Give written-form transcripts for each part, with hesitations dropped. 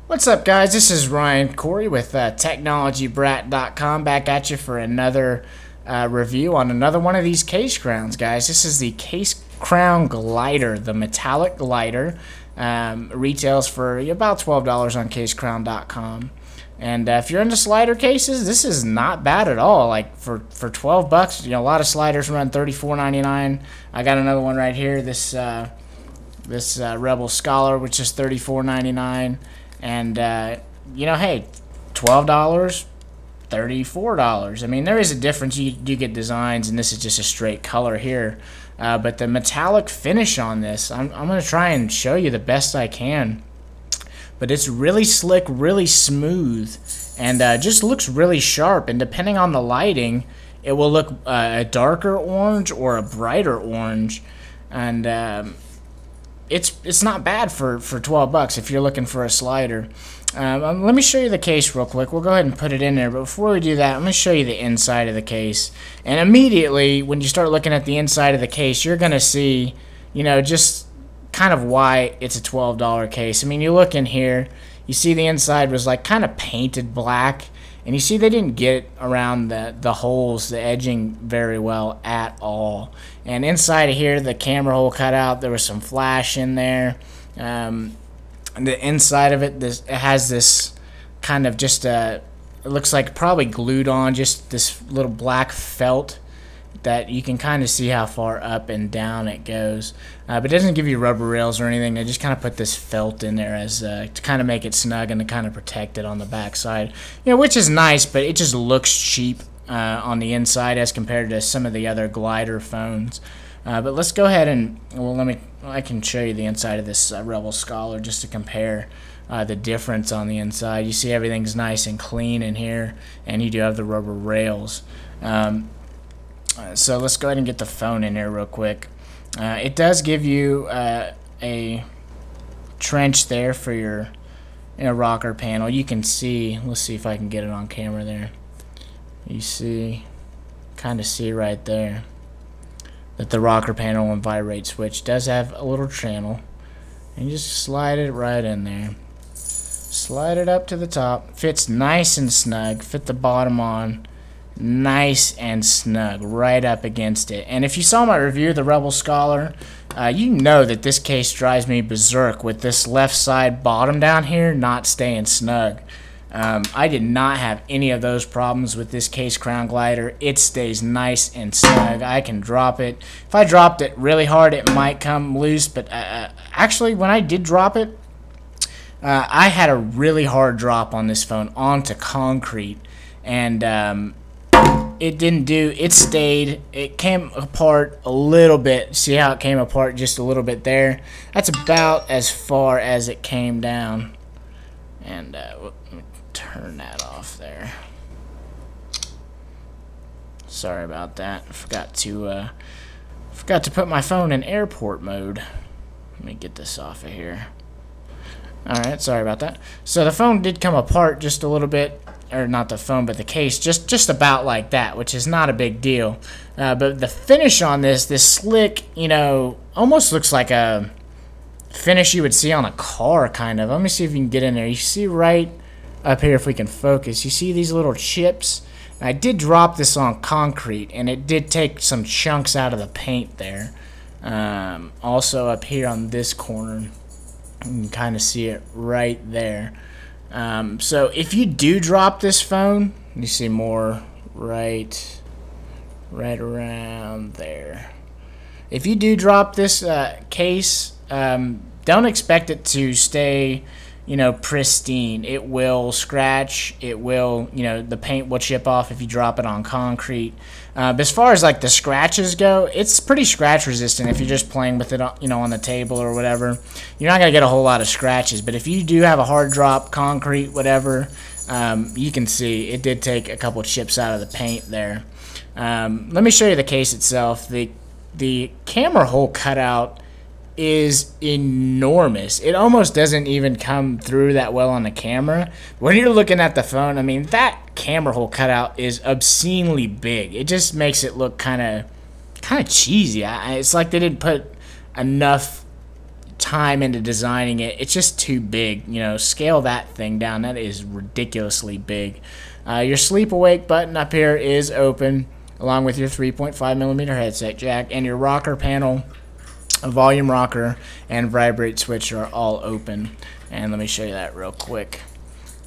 What's up, guys? This is Ryan Corey with TechnologyBrat.com back at you for another review on another one of these Casecrowns, guys. This is the Casecrown glider, the metallic glider. Retails for about $12 on Casecrown.com. And if you're into slider cases, this is not bad at all. Like for $12, a lot of sliders run $34.99. I got another one right here. This Rebel Scholar, which is $34.99. And, hey, $12, $34. I mean, there is a difference. You do get designs, and this is just a straight color here. But the metallic finish on this, I'm going to try and show you the best I can. But it's really slick, really smooth, and just looks really sharp. And depending on the lighting, it will look a darker orange or a brighter orange. And it's not bad for $12 if you're looking for a slider. Let me show you the case real quick. We'll go ahead and put it in there, but before we do that, I'm going to show you the inside of the case. And immediately, when you start looking at the inside of the case, you're going to see, just kind of why it's a $12 case. I mean, you look in here, you see the inside was like kind of painted black, and you see they didn't get around the holes, the edging very well at all. And inside of here, the camera hole cut out, there was some flash in there. The inside of it, it has this kind of just it looks like probably glued on, just this little black felt that you can kind of see how far up and down it goes. But it doesn't give you rubber rails or anything. They just kind of put this felt in there as to kind of make it snug and to kind of protect it on the back side. Which is nice, but it just looks cheap on the inside as compared to some of the other glider phones. But let's go ahead and, I can show you the inside of this Rebel Scholar just to compare the difference on the inside. You see everything's nice and clean in here, and you do have the rubber rails. So let's go ahead and get the phone in here real quick. It does give you a trench there for your rocker panel. You can see, let's see if I can get it on camera there. You kind of see right there that the rocker panel and vibrate switch does have a little channel. And you just slide it right in there. Slide it up to the top. Fits nice and snug. Fit the bottom on. Nice and snug right up against it. And if you saw my review of the Rebel Scholar, you know that this case drives me berserk with this left side bottom down here not staying snug. I did not have any of those problems with this Casecrown glider. It stays nice and snug. I can drop it. If I dropped it really hard, it might come loose, but actually when I did drop it, I had a really hard drop on this phone onto concrete, and it didn't do, it stayed, it came apart a little bit. See how it came apart just a little bit there? That's about as far as it came down. And let me turn that off there. Sorry about that. I forgot to put my phone in airport mode. Let me get this off of here. Alright, sorry about that. So the phone did come apart just a little bit. Or not the phone, but the case, just about like that, which is not a big deal. But the finish on this slick, almost looks like a finish you would see on a car, kind of. Let me see if you can get in there. You see right up here, if we can focus, you see these little chips? I did drop this on concrete, and it did take some chunks out of the paint there. Also up here on this corner, you can kind of see it right there. So if you do drop this phone, you see more right around there. If you do drop this case, don't expect it to stay, pristine. It will scratch. It will, the paint will chip off if you drop it on concrete. But as far as like the scratches go, it's pretty scratch resistant if you're just playing with it, on the table or whatever. You're not going to get a whole lot of scratches. But if you do have a hard drop, concrete, whatever, you can see it did take a couple chips out of the paint there. Let me show you the case itself. The camera hole cutout is enormous. It almost doesn't even come through that well on the camera. When you're looking at the phone, I mean, that camera hole cutout is obscenely big. It just makes it look kind of cheesy. It's like they didn't put enough time into designing it. It's just too big. You know, scale that thing down. That is ridiculously big. Your sleep awake button up here is open, along with your 3.5mm headset jack, and your rocker panel, a volume rocker, and vibrate switch are all open. And let me show you that real quick.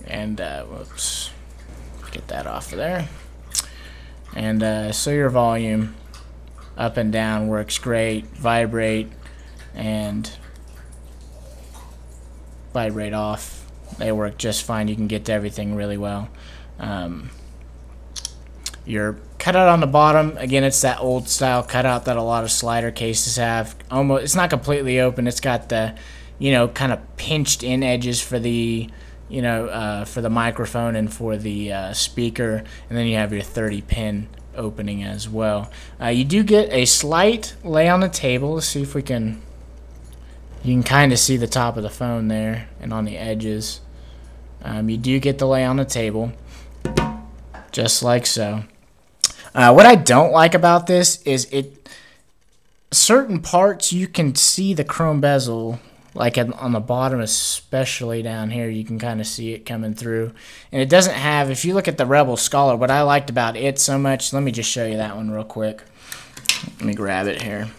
And whoops, get that off of there. And so your volume up and down works great. Vibrate and vibrate off, they work just fine. You can get to everything really well. Your cutout on the bottom, again, it's that old style cutout that a lot of slider cases have. Almost, it's not completely open. It's got the, you know, kind of pinched in edges for the, you know, for the microphone and for the speaker, and then you have your 30-pin opening as well. You do get a slight lay on the table. Let's see if we can. You can kind of see the top of the phone there and on the edges. You do get the lay on the table, just like so. What I don't like about this is certain parts you can see the chrome bezel, like on the bottom, especially down here, you can kind of see it coming through. And it doesn't have, if you look at the Rebel Scholar, what I liked about it so much, let me just show you that one real quick. Let me grab it here.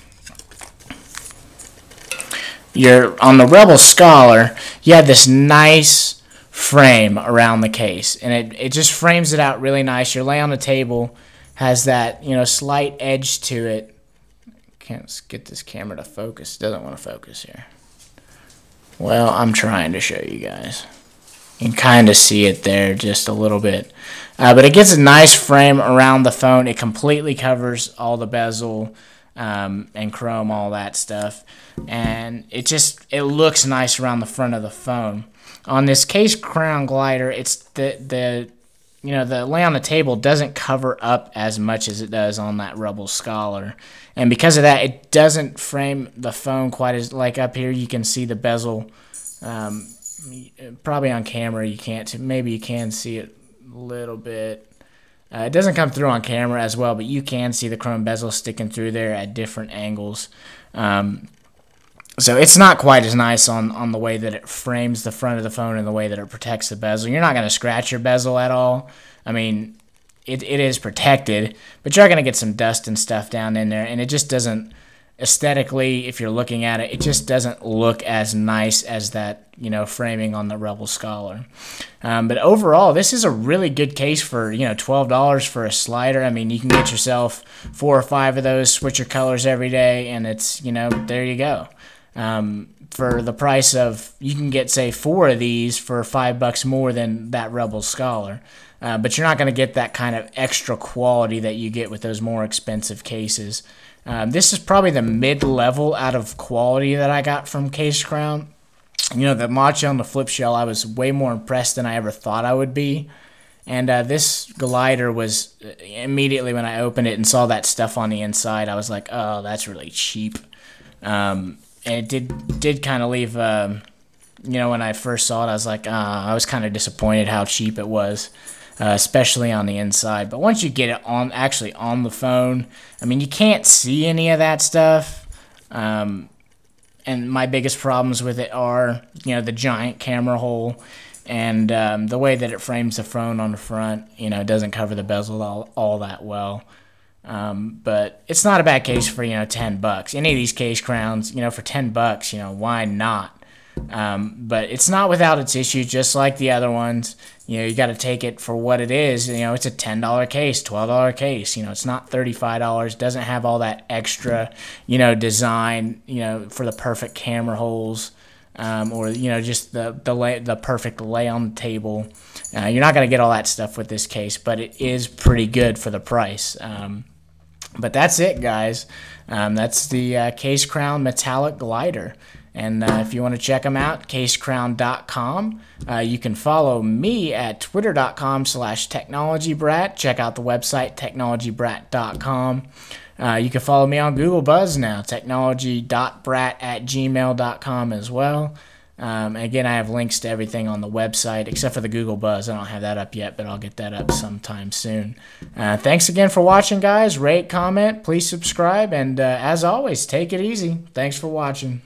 On the Rebel Scholar, you have this nice frame around the case, and it just frames it out really nice. Your lay on the table has that, you know, slight edge to it. Can't get this camera to focus. Doesn't want to focus here. Well, I'm trying to show you guys. You can kind of see it there just a little bit. But it gets a nice frame around the phone. It completely covers all the bezel and chrome, all that stuff. And it looks nice around the front of the phone. On this Casecrown glider, it's the lay on the table doesn't cover up as much as it does on that Rebel Scholar. And because of that, it doesn't frame the phone quite as, like up here, you can see the bezel. Probably on camera you can't, maybe you can see it a little bit. It doesn't come through on camera as well, but you can see the chrome bezel sticking through there at different angles. So it's not quite as nice on the way that it frames the front of the phone and the way that it protects the bezel. You're not going to scratch your bezel at all. I mean, it is protected, but you're going to get some dust and stuff down in there, and it just doesn't, aesthetically, if you're looking at it, it just doesn't look as nice as that, you know, framing on the Rebel Scholar. But overall, this is a really good case for, you know, $12 for a slider. I mean, you can get yourself 4 or 5 of those, switch your colors every day, and it's, you know, there you go. For the price of, you can get, say, 4 of these for $5 more than that Rebel Scholar. But you're not going to get that kind of extra quality that you get with those more expensive cases. This is probably the mid-level out of quality that I got from Casecrown. You know, the mod shell and the flip shell, I was way more impressed than I ever thought I would be. And this glider was, immediately when I opened it and saw that stuff on the inside, I was like, oh, that's really cheap. And it did kind of leave, you know, when I first saw it, I was like, I was kind of disappointed how cheap it was. Especially on the inside. But once you get it actually on the phone, I mean, you can't see any of that stuff. And my biggest problems with it are, you know, the giant camera hole and the way that it frames the phone on the front. You know, it doesn't cover the bezel all that well. But it's not a bad case for, you know, $10. Any of these Casecrowns, you know, for $10, you know, why not? But it's not without its issues, just like the other ones. You know, you got to take it for what it is. You know, it's a $10 case, $12 case. You know, it's not $35. Doesn't have all that extra, you know, design, you know, for the perfect camera holes, or, you know, just the perfect lay on the table. You're not going to get all that stuff with this case, but it is pretty good for the price. But that's it, guys. That's the Casecrown Metallic Glider. And if you want to check them out, casecrown.com. You can follow me at twitter.com/technologybrat. Check out the website, technologybrat.com. You can follow me on Google Buzz now, technology.brat@gmail.com as well. Again, I have links to everything on the website, except for the Google Buzz. I don't have that up yet, but I'll get that up sometime soon. Thanks again for watching, guys. Rate, comment, please subscribe, and as always, take it easy. Thanks for watching.